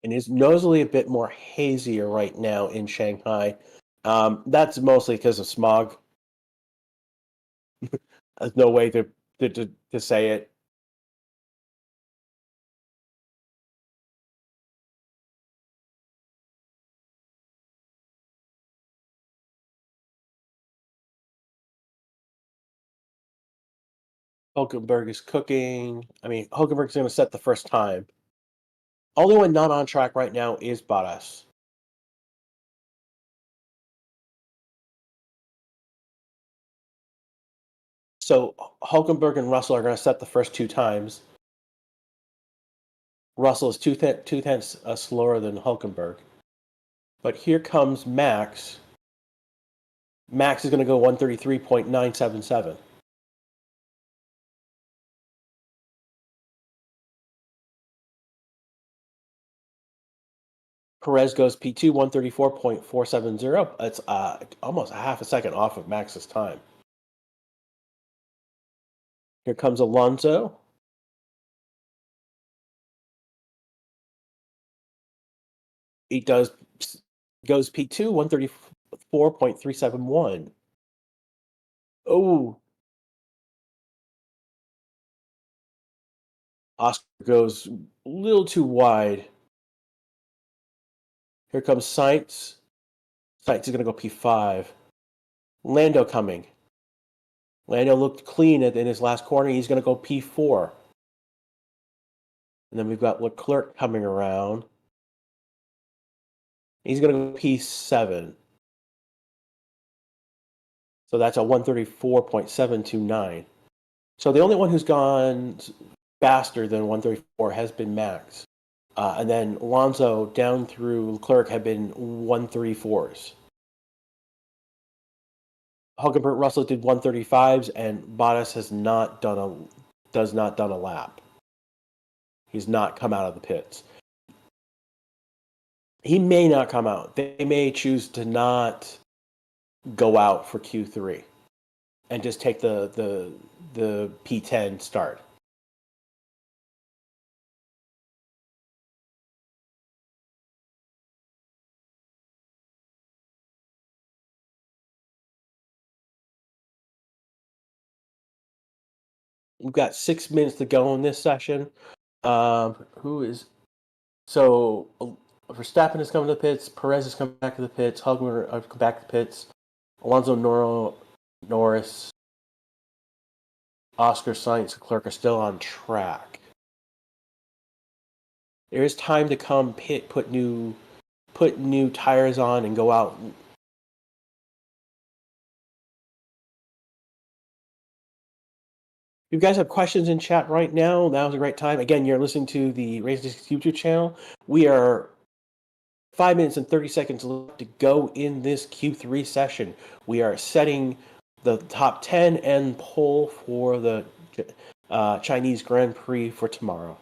And is noticeably a bit more hazier right now in Shanghai. That's mostly because of smog. There's no way to say it. Hulkenberg is cooking. I mean, Hulkenberg's going to set the first time. Only one not on track right now is Bottas. So Hulkenberg and Russell are going to set the first two times. Russell is two tenths slower than Hulkenberg. But here comes Max. Max is going to go 133.977. Perez goes P2, 134.470. It's almost a half a second off of Max's time. Here comes Alonso. He goes P2, 134.371. Oh. Oscar goes a little too wide. Here comes Sainz. Sainz is going to go P5. Lando coming. Lando looked clean in his last corner. He's going to go P4. And then we've got Leclerc coming around. He's going to go P7. So that's a 134.729. So the only one who's gone faster than 134 has been Max. And then Alonso down through Leclerc have been 134s. Hulkenberg Russell did 135s, and Bottas does not done a lap. He's not come out of the pits. He may not come out. They may choose to not go out for Q3 and just take the P10 start. We've got 6 minutes to go in this session. Who is so? Verstappen is coming to the pits. Perez is coming back to the pits. Hulkenberg come back to the pits. Alonso, Norris, Oscar, Sainz, and Leclerc are still on track. There is time to come pit, put new tires on, and go out. If you guys have questions in chat right now, now's a great time. Again, you're listening to the Race YouTube channel. We are 5 minutes and 30 seconds left to go in this Q3 session. We are setting the top 10 and pole for the Chinese Grand Prix for tomorrow.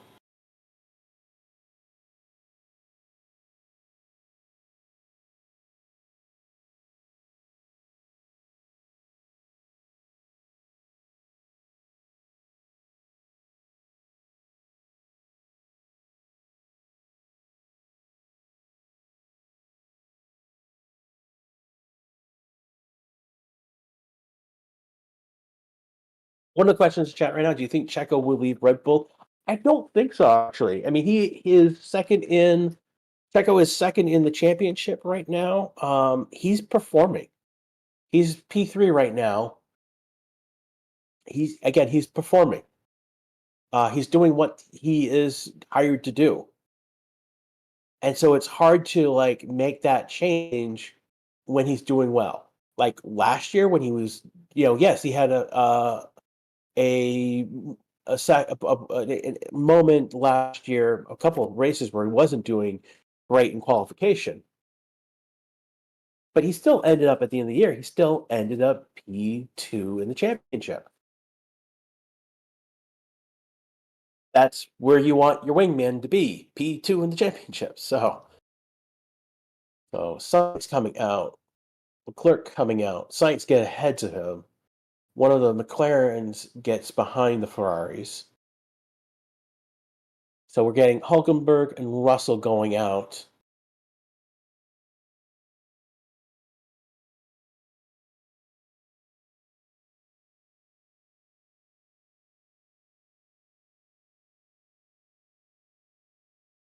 One of the questions in chat right now: do you think Checo will leave Red Bull? I don't think so, actually. I mean, he is second in. Checo is second in the championship right now. He's performing. He's P3 right now. He's performing. He's doing what he is hired to do, and so it's hard to like make that change when he's doing well. Like last year, when he was, yes, he had a moment last year, a couple of races where he wasn't doing great in qualification, but he still ended up at the end of the year. He still ended up P2 in the championship. That's where you want your wingman to be, P2 in the championship. So Sainz coming out, Leclerc coming out. Sainz get ahead to him. One of the McLarens gets behind the Ferraris. So we're getting Hulkenberg and Russell going out.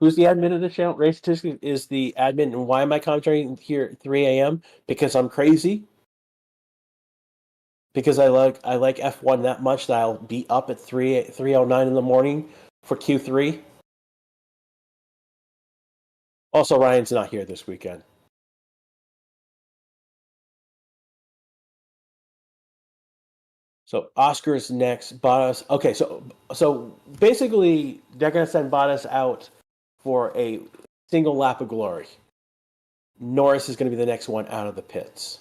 Who's the admin of the channel? Race Statistics is the admin. And why am I commentating here at 3 a.m.? Because I'm crazy. Because I like F1 that much that I'll be up at 3:09 in the morning for Q3. Also, Ryan's not here this weekend. So Oscar's next. Bottas. Okay, so basically they're going to send Bottas out for a single lap of glory. Norris is going to be the next one out of the pits.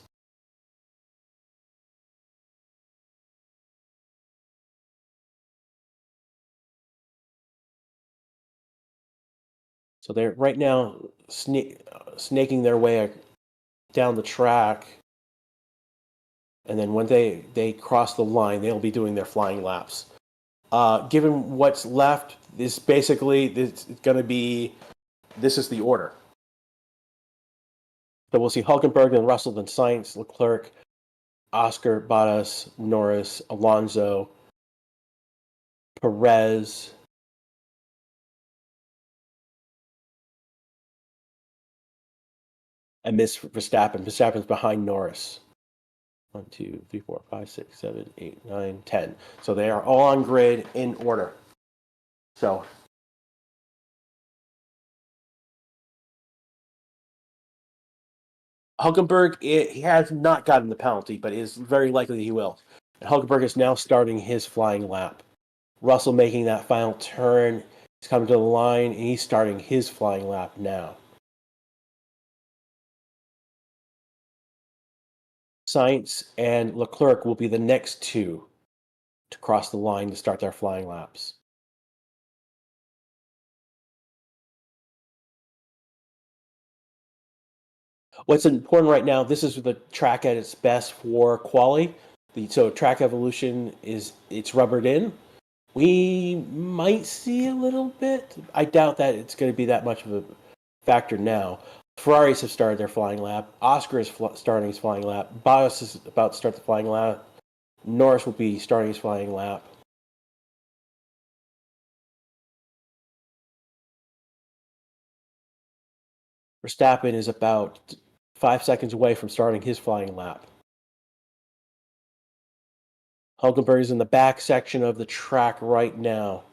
So they're right now snaking their way down the track. And then when they cross the line, they'll be doing their flying laps. Given what's left, this is going to be, this is the order. So we'll see Hulkenberg, then Russell, then Sainz, Leclerc, Oscar, Bottas, Norris, Alonso, Perez, I missed Verstappen. Verstappen's behind Norris. 1, 2, 3, 4, 5, 6, 7, 8, 9, 10. So they are all on grid in order. So Hulkenberg, he has not gotten the penalty, but it is very likely he will. And Hulkenberg is now starting his flying lap. Russell making that final turn. He's coming to the line, and he's starting his flying lap now. Sainz and Leclerc will be the next two to cross the line to start their flying laps. What's important right now, this is the track at its best for quali. So track evolution it's rubbered in. We might see a little bit. I doubt that it's going to be that much of a factor now. Ferraris have started their flying lap. Oscar is starting his flying lap. Bottas is about to start the flying lap. Norris will be starting his flying lap. Verstappen is about 5 seconds away from starting his flying lap. Hulkenberg is in the back section of the track right now.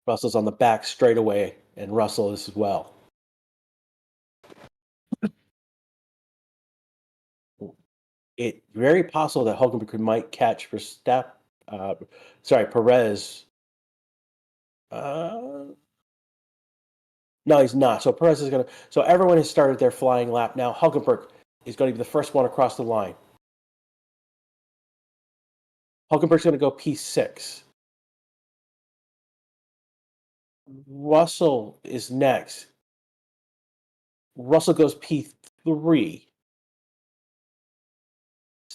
Russell's on the back straightaway, and Russell is as well. It's very possible that Hulkenberg might catch Verstappen. Perez. No, he's not. So Perez is going to. So everyone has started their flying lap now. Hulkenberg is going to be the first one across the line. Hulkenberg's going to go P6. Russell is next. Russell goes P3.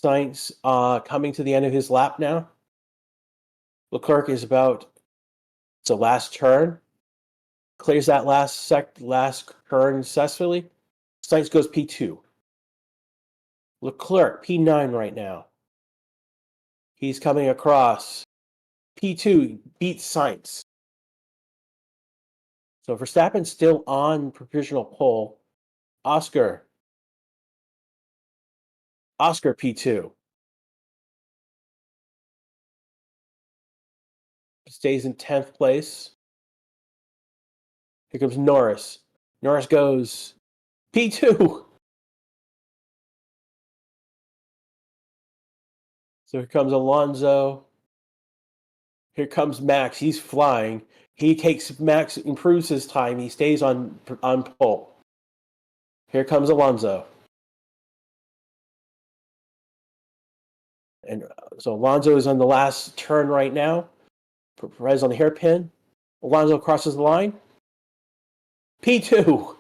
Sainz coming to the end of his lap now. Leclerc is about the last turn. Clears that last turn successfully. Sainz goes P2. Leclerc, P9 right now. He's coming across. P2 beats Sainz. So Verstappen's still on provisional pole. Oscar P2. Stays in 10th place. Here comes Norris. Norris goes P2. So here comes Alonso. Here comes Max. He's flying. Max improves his time. He stays on pole. Here comes Alonso. And so Alonso is on the last turn right now. Perez on the hairpin. Alonso crosses the line. P2.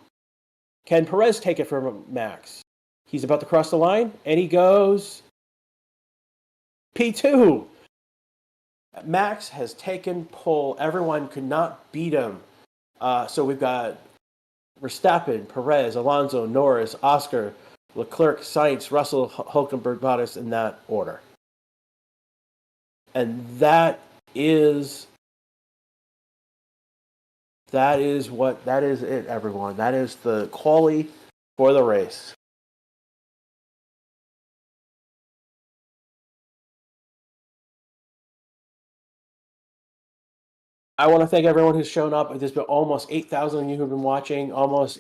Can Perez take it from Max? He's about to cross the line, and he goes P2. Max has taken pole. Everyone could not beat him. So we've got Verstappen, Perez, Alonso, Norris, Oscar, Leclerc, Sainz, Russell, Hulkenberg, Bottas in that order. And that is it, everyone. That is the quali for the race. I want to thank everyone who's shown up. There's been almost 8,000 of you who've been watching, almost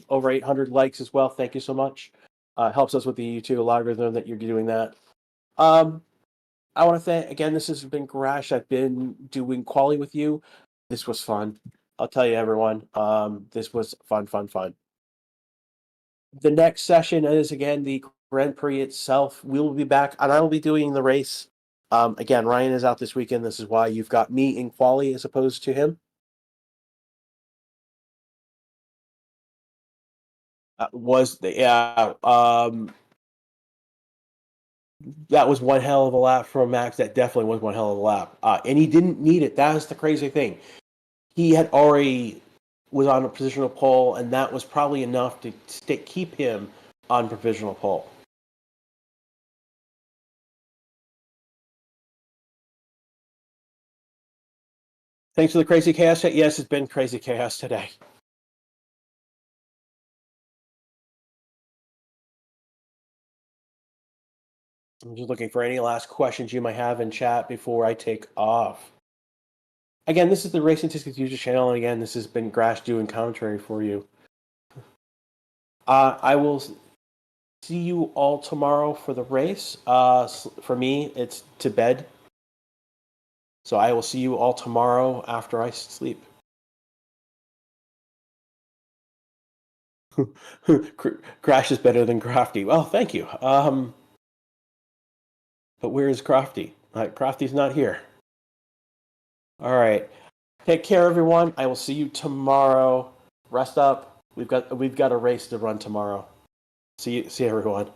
over 800 likes as well. Thank you so much. Helps us with the YouTube algorithm that you're doing that. I want to thank, again, this has been Grash. I've been doing quali with you. This was fun. I'll tell you, everyone. This was fun. The next session is, again, the Grand Prix itself. We will be back, and I will be doing the race. Again, Ryan is out this weekend. This is why you've got me in quali as opposed to him. That was one hell of a lap from Max. That definitely was one hell of a lap. And he didn't need it. That is the crazy thing. He had already was on a provisional pole, and that was probably enough to keep him on provisional pole. Thanks for the crazy chaos. Yes, it's been crazy chaos today. I'm just looking for any last questions you might have in chat before I take off. Again, this is the Racing Tickets YouTube channel, and again, this has been Grash doing commentary for you. I will see you all tomorrow for the race. For me, it's to bed. So I will see you all tomorrow after I sleep. Crash is better than Crafty. Well, thank you. But where is Crafty? Crafty's not here. All right. Take care, everyone. I will see you tomorrow. Rest up. We've got a race to run tomorrow. See everyone.